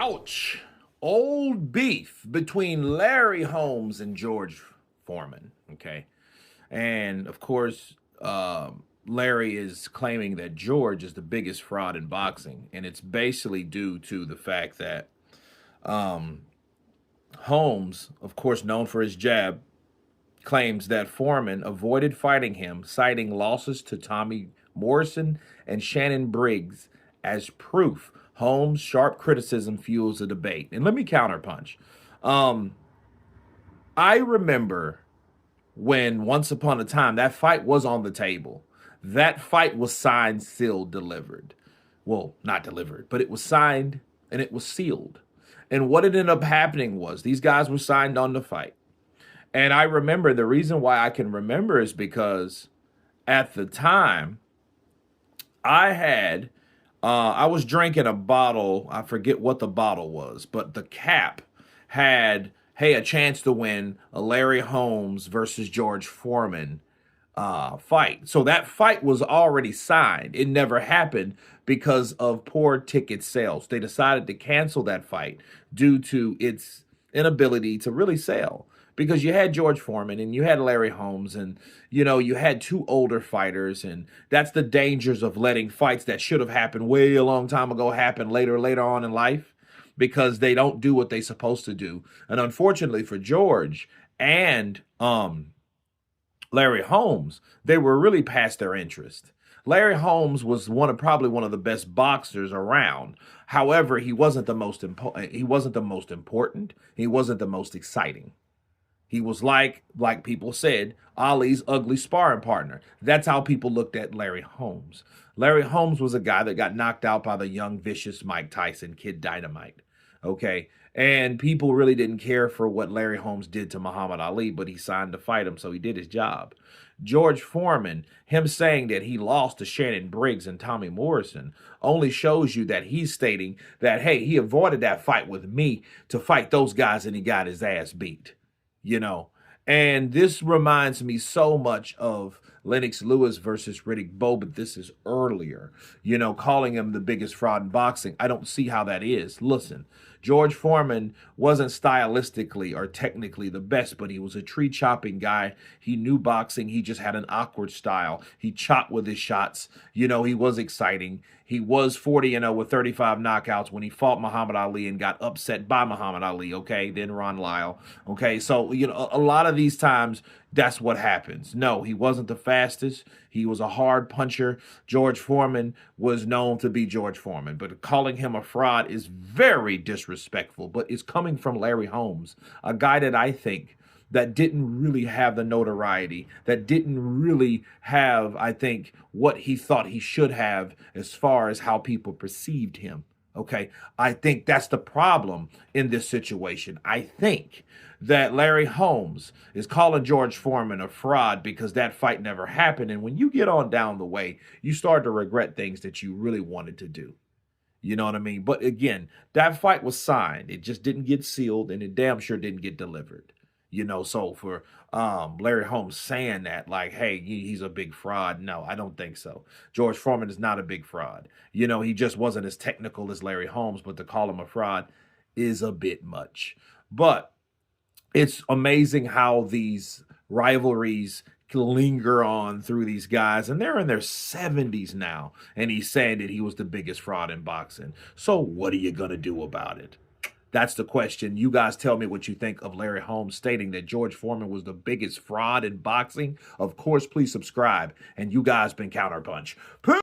Ouch. Old beef between Larry Holmes and George Foreman. Okay. And of course, Larry is claiming that George is the biggest fraud in boxing. And it's basically due to the fact that um, Holmes, of course, known for his jab, claims that Foreman avoided fighting him, citing losses to Tommy Morrison and Shannon Briggs as proof. Holmes' sharp criticism fuels the debate. And let me counterpunch. Um, I remember when once upon a time that fight was on the table. That fight was signed, sealed, delivered. Well, not delivered, but it was signed and it was sealed. And what ended up happening was these guys were signed on the fight. And I remember the reason why I can remember is because at the time I was drinking a bottle. I forget what the bottle was, but the cap had, hey, a chance to win a Larry Holmes versus George Foreman fight. So that fight was already signed. It never happened because of poor ticket sales. They decided to cancel that fight due to its inability to really sell. Because you had George Foreman and you had Larry Holmes, and you had two older fighters, and that's the dangers of letting fights that should have happened way a long time ago happen later on in life, because they don't do what they're supposed to do. And unfortunately for George and Larry Holmes, they were really past their interest. Larry Holmes was probably one of the best boxers around. However, he wasn't the most important. He wasn't the most important. He wasn't the most exciting. He was like people said, Ali's ugly sparring partner. That's how people looked at Larry Holmes. Larry Holmes was a guy that got knocked out by the young, vicious Mike Tyson, Kid Dynamite. Okay. And people really didn't care for what Larry Holmes did to Muhammad Ali, but he signed to fight him, so he did his job. George Foreman, him saying that he lost to Shannon Briggs and Tommy Morrison, only shows you that he's stating that, hey, he avoided that fight with me to fight those guys and he got his ass beat. And this reminds me so much of Lennox Lewis versus Riddick Bowe, but this is earlier, calling him the biggest fraud in boxing. I don't see how that is. Listen, George Foreman wasn't stylistically or technically the best, but he was a tree chopping guy. He knew boxing. He just had an awkward style. He chopped with his shots. He was exciting. He was 40-0 with 35 knockouts when he fought Muhammad Ali and got upset by Muhammad Ali, okay? Then Ron Lyle, okay? So, a lot of these times, that's what happens. No, he wasn't the fastest. He was a hard puncher. George Foreman was known to be George Foreman, but calling him a fraud is very disrespectful, but it's coming from Larry Holmes, a guy that I think that didn't really have the notoriety, that didn't really have, I think, what he thought he should have as far as how people perceived him. Okay, I think that's the problem in this situation. I think that Larry Holmes is calling George Foreman a fraud because that fight never happened. And when you get on down the way, you start to regret things that you really wanted to do. You know what I mean? But again, that fight was signed. It just didn't get sealed, and it damn sure didn't get delivered. So for Larry Holmes saying that, like, hey, he's a big fraud, no, I don't think so. George Foreman is not a big fraud. He just wasn't as technical as Larry Holmes, but to call him a fraud is a bit much. But it's amazing how these rivalries linger on through these guys, and they're in their 70s now, and he's saying that he was the biggest fraud in boxing. So what are you going to do about it? That's the question. You guys tell me what you think of Larry Holmes stating that George Foreman was the biggest fraud in boxing. Of course, please subscribe. And you guys been Counterpunch. Peace.